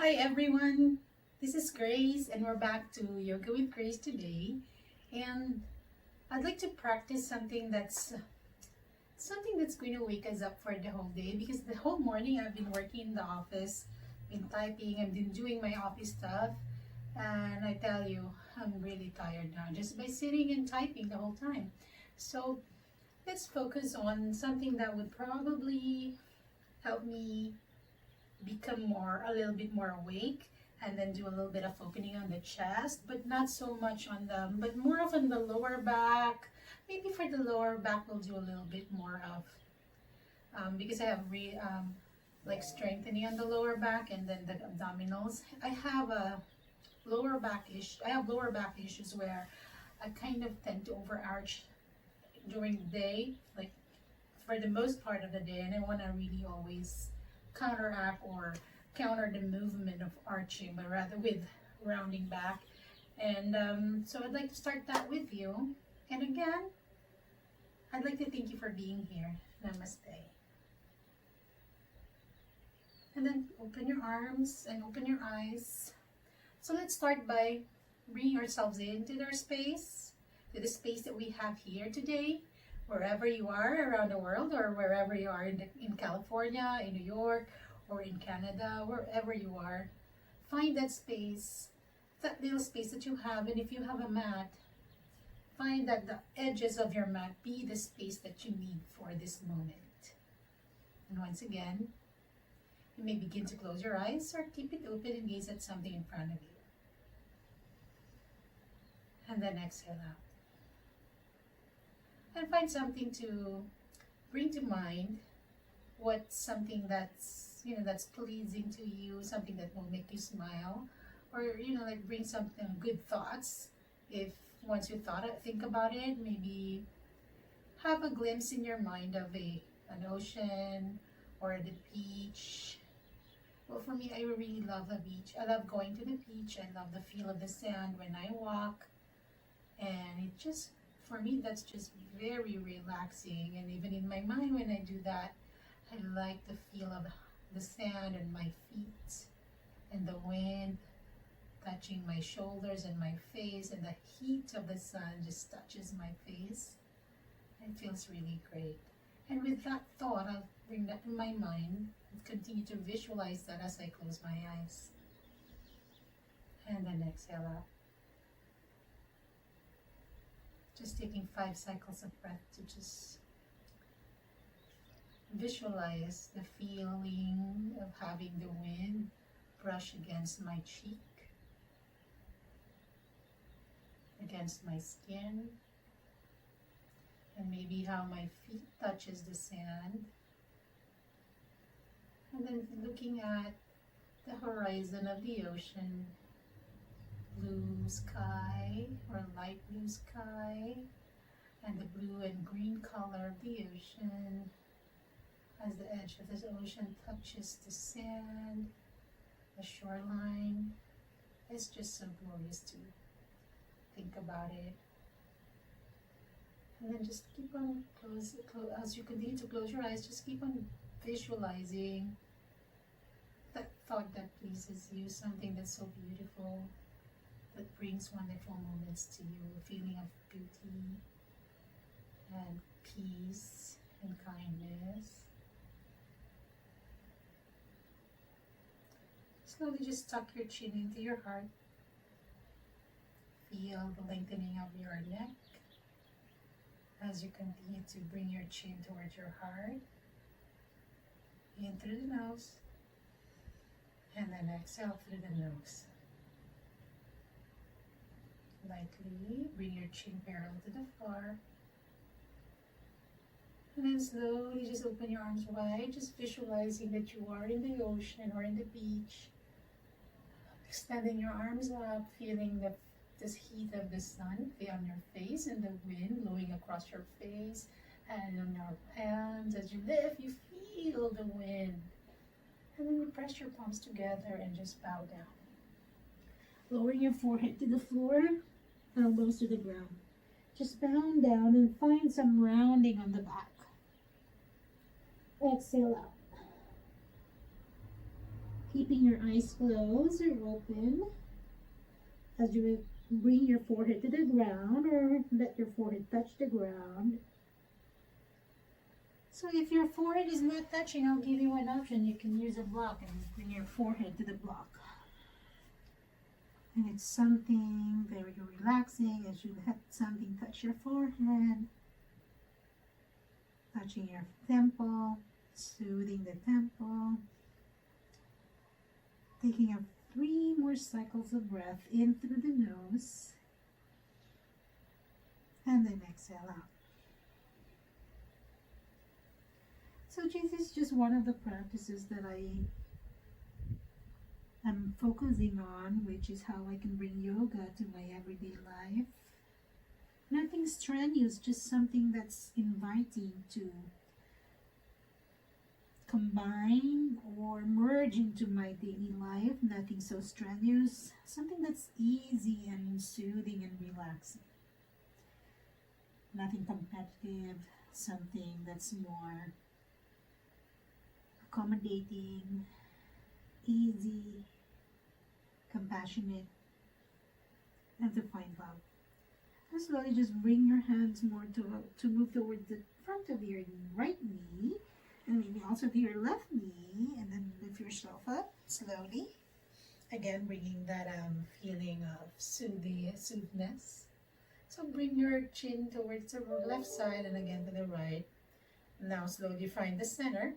Hi everyone, this is Grace and we're back to Yoga with Grace today. And I'd like to practice something that's going to wake us up for the whole day, because the whole morning I've been working in the office, been typing, I've been doing my office stuff, and I tell you, I'm really tired now just by sitting and typing the whole time. So let's focus on something that would probably help me become a little bit more awake, and then do a little bit of opening on the chest, but not so much but more of on the lower back. Maybe for the lower back, we'll do a little bit more of, because I have like strengthening on the lower back and then the abdominals. I have lower back issues where I kind of tend to overarch during the day, like for the most part of the day, and I want to really always counteract or counter the movement of arching, but rather with rounding back. And so I'd like to start that with you. And again, I'd like to thank you for being here. Namaste. And then open your arms and open your eyes. So let's start by bringing ourselves into our space, to the space that we have here today. Wherever you are around the world, or wherever you are in California, in New York, or in Canada, wherever you are, find that space, that little space that you have. And if you have a mat, find that the edges of your mat be the space that you need for this moment. And once again, you may begin to close your eyes or keep it open and gaze at something in front of you. And then exhale out. And find something to bring to mind, what's something that's pleasing to you, something that will make you smile, or like bring something good thoughts. If once you think about it, maybe have a glimpse in your mind of an ocean or the beach. Well, for me, I really love the beach. I love going to the beach. I love the feel of the sand when I walk, and for me, that's just very relaxing. And even in my mind, when I do that, I like the feel of the sand and my feet, and the wind touching my shoulders and my face, and the heat of the sun just touches my face. It feels really great. And with that thought, I'll bring that to my mind and continue to visualize that as I close my eyes. And then exhale out. Just taking 5 cycles of breath to just visualize the feeling of having the wind brush against my cheek, against my skin, and maybe how my feet touches the sand. And then looking at the horizon of the ocean, blue sky or light blue sky, and the blue and green color of the ocean as the edge of the ocean touches the sand, the shoreline. It's just so glorious to think about it. And then just keep on as you continue to close your eyes, just keep on visualizing that thought that pleases you, something that's so beautiful, that brings wonderful moments to you, a feeling of beauty and peace and kindness. Slowly just tuck your chin into your heart. Feel the lengthening of your neck as you continue to bring your chin towards your heart. In through the nose, and then exhale through the nose. Lightly bring your chin parallel to the floor. And then slowly just open your arms wide, just visualizing that you are in the ocean or in the beach. Extending your arms up, feeling this heat of the sun on your face and the wind blowing across your face and on your hands. As you lift, you feel the wind. And then you press your palms together and just bow down. Lowering your forehead to the floor, elbows to the ground. Just bow down and find some rounding on the back. Exhale out. keeping your eyes closed or open as you bring your forehead to the ground or let your forehead touch the ground. So if your forehead is not touching, I'll give you one option. You can use a block and bring your forehead to the block. And it's something very relaxing as you let something touch your forehead, touching your temple, soothing the temple. Taking up 3 more cycles of breath in through the nose, and then exhale out. So this is just one of the practices that I am focusing on, which is how I can bring yoga to my everyday life. Nothing strenuous, just something that's inviting to combine or merge into my daily life. Nothing so strenuous, something that's easy and soothing and relaxing. Nothing competitive, something that's more accommodating, easy, compassionate, and to find love. And slowly just bring your hands more to move towards the front of your right knee, and maybe also to your left knee, and then lift yourself up slowly. Again, bringing that feeling of soothness. So bring your chin towards the left side and again to the right. Now slowly find the center.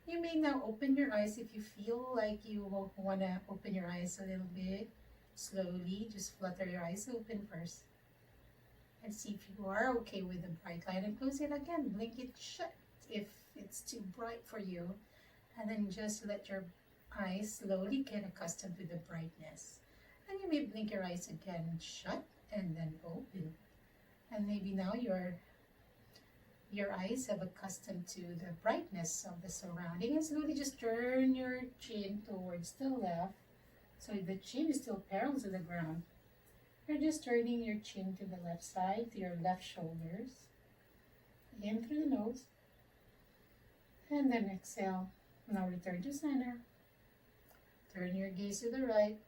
You may now open your eyes if you feel like you want to open your eyes a little bit. Slowly, just flutter your eyes open first. And see if you are okay with the bright light, and close it again. Blink it shut if it's too bright for you. And then just let your eyes slowly get accustomed to the brightness. And you may blink your eyes again shut and then open. And maybe now your eyes have accustomed to the brightness of the surrounding, and slowly just turn your chin towards the left so the chin is still parallel to the ground. You're just turning your chin to the left side, to your left shoulders, in through the nose, and then exhale. Now return to center. Turn your gaze to the right.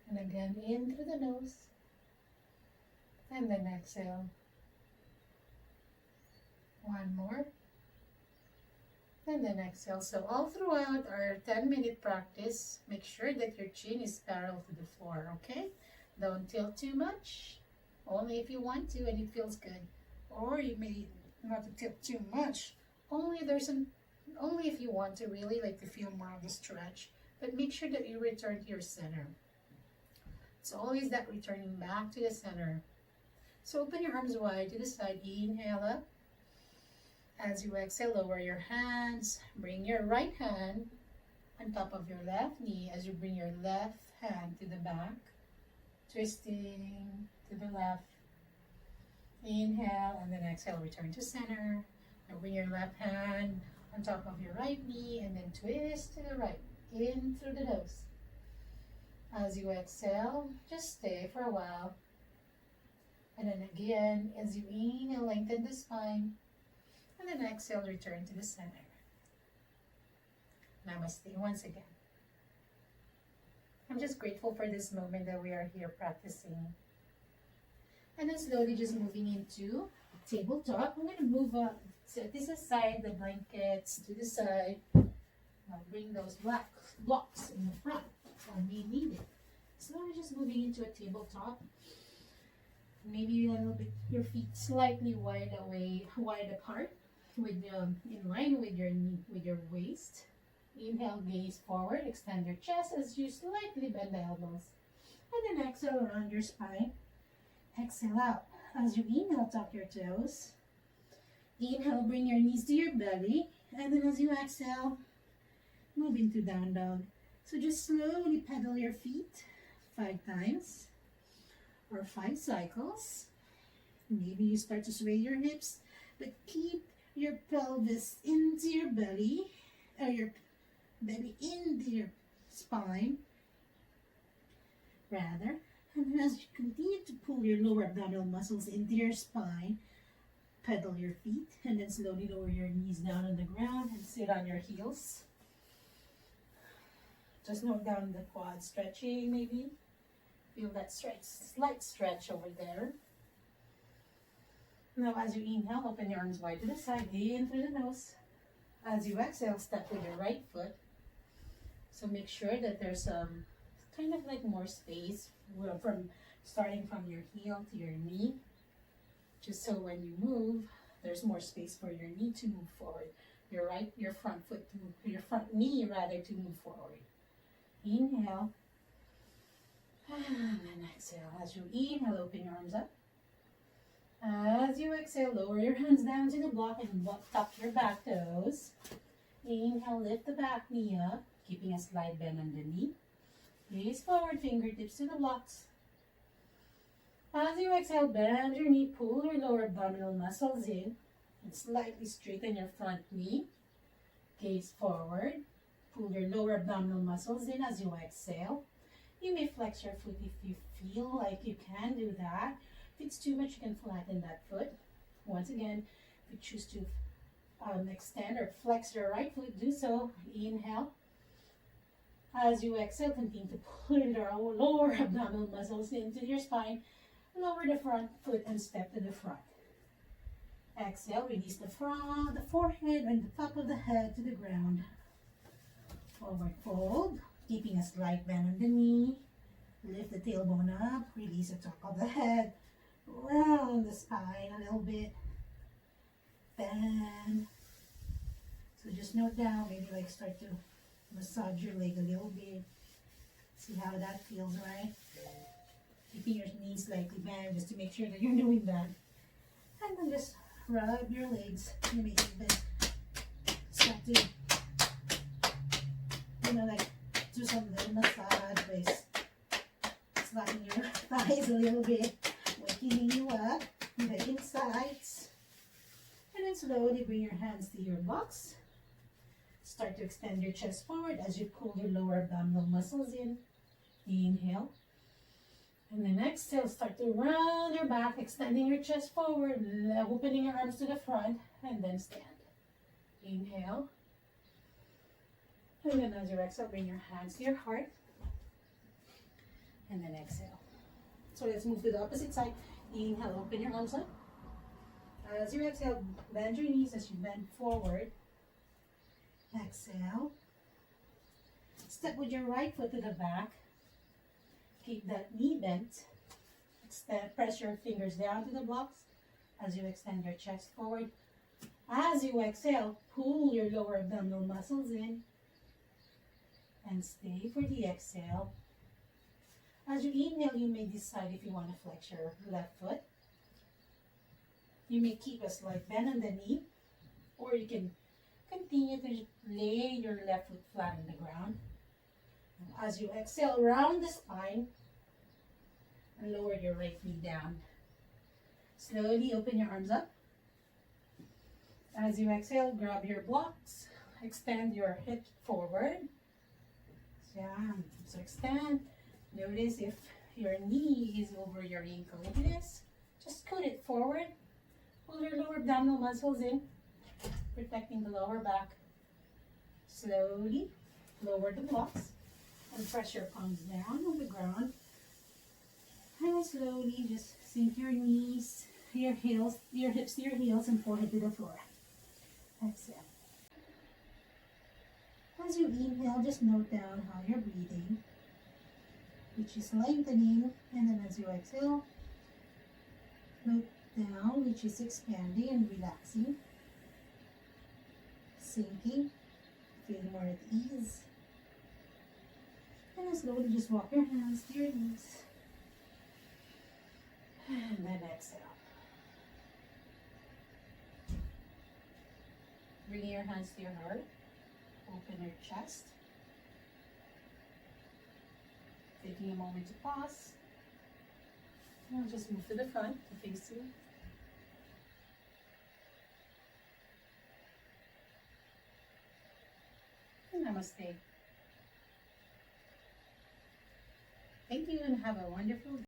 And again, in through the nose. And then exhale. One more. And then exhale. So all throughout our 10-minute practice, make sure that your chin is parallel to the floor, okay? Don't tilt too much. Only if you want to and it feels good. Or you may not tilt too much. Only if you want to really like to feel more of the stretch. But make sure that you return to your center. It's always that returning back to the center. So open your arms wide to the side. Inhale up. As you exhale, lower your hands. Bring your right hand on top of your left knee as you bring your left hand to the back. Twisting to the left. Inhale and then exhale. Return to center. Now bring your left hand on top of your right knee and then twist to the right. In through the nose. As you exhale, just stay for a while. And then again, as you inhale, lengthen the spine. And then exhale, return to the center. Namaste once again. I'm just grateful for this moment that we are here practicing. And then slowly just moving into tabletop. I'm going to move up, set this aside, the blankets to the side. I'll bring those black blocks in the front when we need it. Slowly just moving into a tabletop. Maybe a little bit, your feet slightly wide apart, with in line with your knee, with your waist. Inhale, gaze forward, extend your chest as you slightly bend the elbows, and then exhale around your spine. Exhale out. As you inhale, tuck your toes. Inhale, bring your knees to your belly, and then as you exhale, move into down dog. So just slowly pedal your feet 5 times. Or 5 cycles. Maybe you start to sway your hips, but keep your pelvis into your belly, or your belly into your spine, rather. And as you continue to pull your lower abdominal muscles into your spine, pedal your feet, and then slowly lower your knees down on the ground and sit on your heels. Just note down the quad stretching, maybe. Feel that stretch, slight stretch over there. Now as you inhale, open your arms wide to the side, in through the nose. As you exhale, step with your right foot. So make sure that there's kind of like more space from starting from your heel to your knee. Just so when you move, there's more space for your knee to move forward. Your front knee rather to move forward. Inhale. And then exhale. As you inhale, open your arms up. As you exhale, lower your hands down to the block and tuck your back toes. Inhale, lift the back knee up, keeping a slight bend on the knee. Gaze forward, fingertips to the blocks. As you exhale, bend your knee, pull your lower abdominal muscles in, and slightly straighten your front knee. Gaze forward, pull your lower abdominal muscles in as you exhale. You may flex your foot if you feel like you can do that. If it's too much, you can flatten that foot. Once again, if you choose to extend or flex your right foot, do so. Inhale. As you exhale, continue to pull your lower abdominal muscles into your spine. Lower the front foot and step to the front. Exhale, release the forehead and the top of the head to the ground. Forward fold, keeping a slight bend on the knee. Lift the tailbone up, release the top of the head. Round the spine a little bit. Bend. So just note down, maybe like start to massage your leg a little bit. See how that feels, right? Keeping your knees slightly bent just to make sure that you're doing that. And then just rub your legs. You may even start to, like do some little massage by slapping your thighs a little bit, waking you up, making sides. And then slowly bring your hands to your blocks. Start to extend your chest forward as you pull your lower abdominal muscles in. Inhale. And then exhale, start to round your back, extending your chest forward, opening your arms to the front, and then stand. Inhale. And then as you exhale, bring your hands to your heart. And then exhale. So let's move to the opposite side. Inhale, open your arms up. As you exhale, bend your knees as you bend forward. Exhale. Step with your right foot to the back. Keep that knee bent. Press your fingers down to the blocks as you extend your chest forward. As you exhale, pull your lower abdominal muscles in and stay for the exhale. As you inhale, you may decide if you want to flex your left foot. You may keep a slight bend on the knee, or you can continue to lay your left foot flat on the ground. As you exhale, round the spine and lower your right knee down. Slowly open your arms up. As you exhale, grab your blocks. Extend your hips forward. So extend. Notice if your knee is over your ankle. Like this. Just scoot it forward. Pull your lower abdominal muscles in, protecting the lower back. Slowly lower the blocks and press your palms down on the ground. And slowly just sink your knees, your hips to your heels, and forehead to the floor. Exhale. As you inhale, just note down how you're breathing, which is lengthening, and then as you exhale, note down which is expanding and relaxing, sinking, feeling more at ease. And then slowly just walk your hands to your knees. And then exhale. Bringing your hands to your heart. Open your chest. Taking a moment to pause. Now just move to the front to face you. And namaste. Thank you and have a wonderful day.